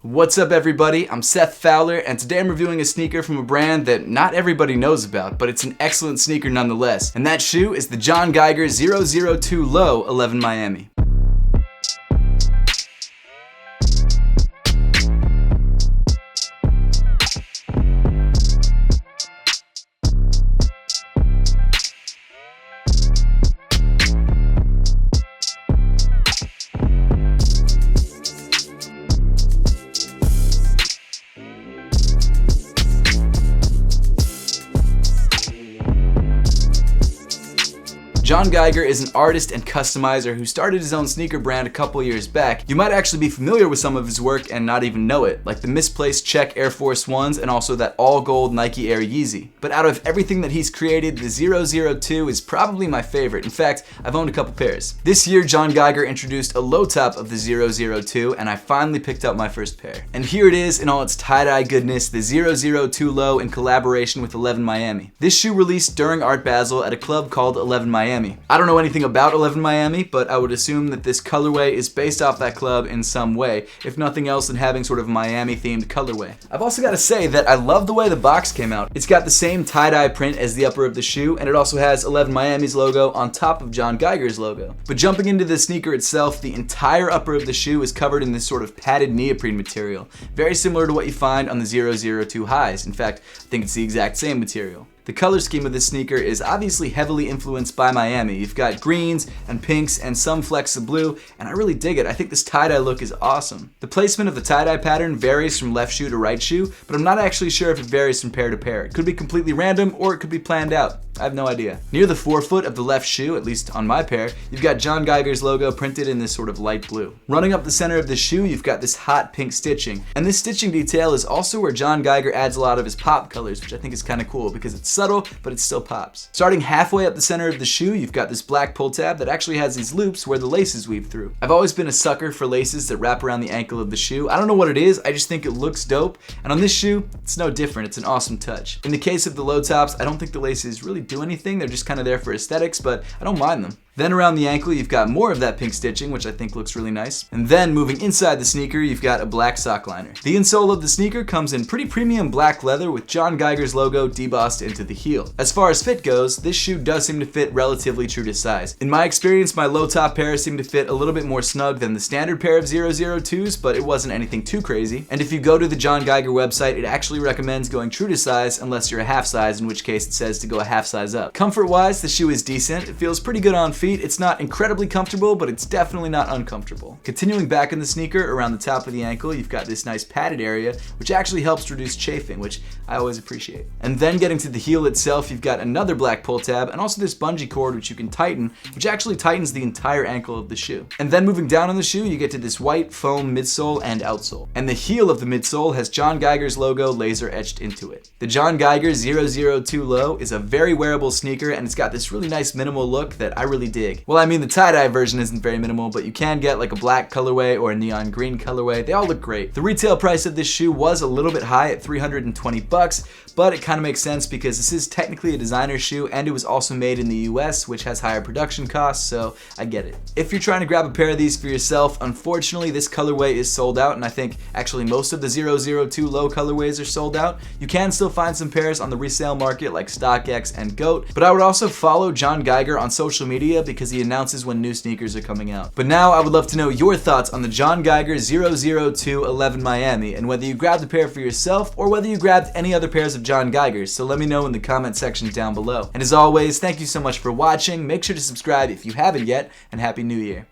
What's up everybody, I'm Seth Fowler, and today I'm reviewing a sneaker from a brand that not everybody knows about, but it's an excellent sneaker nonetheless. And that shoe is the John Geiger 002 Low 11 Miami. John Geiger is an artist and customizer who started his own sneaker brand a couple years back. You might actually be familiar with some of his work and not even know it, like the misplaced check Air Force Ones and also that all gold Nike Air Yeezy. But out of everything that he's created, the 002 is probably my favorite. In fact, I've owned a couple pairs. This year, John Geiger introduced a low top of the 002 and I finally picked up my first pair. And here it is in all its tie-dye goodness, the 002 Low in collaboration with 11 Miami. This shoe released during Art Basel at a club called 11 Miami. I don't know anything about 11 Miami, but I would assume that this colorway is based off that club in some way, if nothing else than having sort of Miami-themed colorway. I've also got to say that I love the way the box came out. It's got the same tie-dye print as the upper of the shoe, and it also has 11 Miami's logo on top of John Geiger's logo. But jumping into the sneaker itself, the entire upper of the shoe is covered in this sort of padded neoprene material, very similar to what you find on the 002 highs. In fact, I think it's the exact same material. The color scheme of this sneaker is obviously heavily influenced by Miami. You've got greens and pinks and some flecks of blue, and I really dig it. I think this tie-dye look is awesome. The placement of the tie-dye pattern varies from left shoe to right shoe, but I'm not actually sure if it varies from pair to pair. It could be completely random or it could be planned out. I have no idea. Near the forefoot of the left shoe, at least on my pair, you've got John Geiger's logo printed in this sort of light blue. Running up the center of the shoe, you've got this hot pink stitching. And this stitching detail is also where John Geiger adds a lot of his pop colors, which I think is kind of cool because it's subtle, but it still pops. Starting halfway up the center of the shoe, you've got this black pull tab that actually has these loops where the laces weave through. I've always been a sucker for laces that wrap around the ankle of the shoe. I don't know what it is, I just think it looks dope. And on this shoe, it's no different. It's an awesome touch. In the case of the low tops, I don't think the laces really do anything. They're just kind of there for aesthetics, but I don't mind them. Then around the ankle, you've got more of that pink stitching, which I think looks really nice. And then moving inside the sneaker, you've got a black sock liner. The insole of the sneaker comes in pretty premium black leather with John Geiger's logo debossed into the heel. As far as fit goes, this shoe does seem to fit relatively true to size. In my experience, my low top pair seemed to fit a little bit more snug than the standard pair of 002s, but it wasn't anything too crazy. And if you go to the John Geiger website, it actually recommends going true to size unless you're a half size, in which case it says to go a half size up. Comfort-wise, the shoe is decent. It feels pretty good on feet. It's not incredibly comfortable, but it's definitely not uncomfortable. Continuing back in the sneaker, around the top of the ankle, you've got this nice padded area, which actually helps reduce chafing, which I always appreciate. And then getting to the heel itself, you've got another black pull tab, and also this bungee cord, which you can tighten, which actually tightens the entire ankle of the shoe. And then moving down on the shoe, you get to this white foam midsole and outsole. And the heel of the midsole has John Geiger's logo laser etched into it. The John Geiger 002 Low is a very wearable sneaker, and it's got this really nice minimal look that I really dig. Well, I mean, the tie-dye version isn't very minimal, but you can get like a black colorway or a neon green colorway. They all look great. The retail price of this shoe was a little bit high at $320, but it kind of makes sense because this is technically a designer shoe and it was also made in the US, which has higher production costs, so I get it. If you're trying to grab a pair of these for yourself, unfortunately this colorway is sold out, and I think actually most of the 002 Low colorways are sold out. You can still find some pairs on the resale market like StockX and GOAT, but I would also follow John Geiger on social media because he announces when new sneakers are coming out. But now I would love to know your thoughts on the John Geiger 002 11 Miami and whether you grabbed a pair for yourself or whether you grabbed any other pairs of John Geigers, so let me know in the comment section down below. And as always, thank you so much for watching. Make sure to subscribe if you haven't yet, and Happy New Year.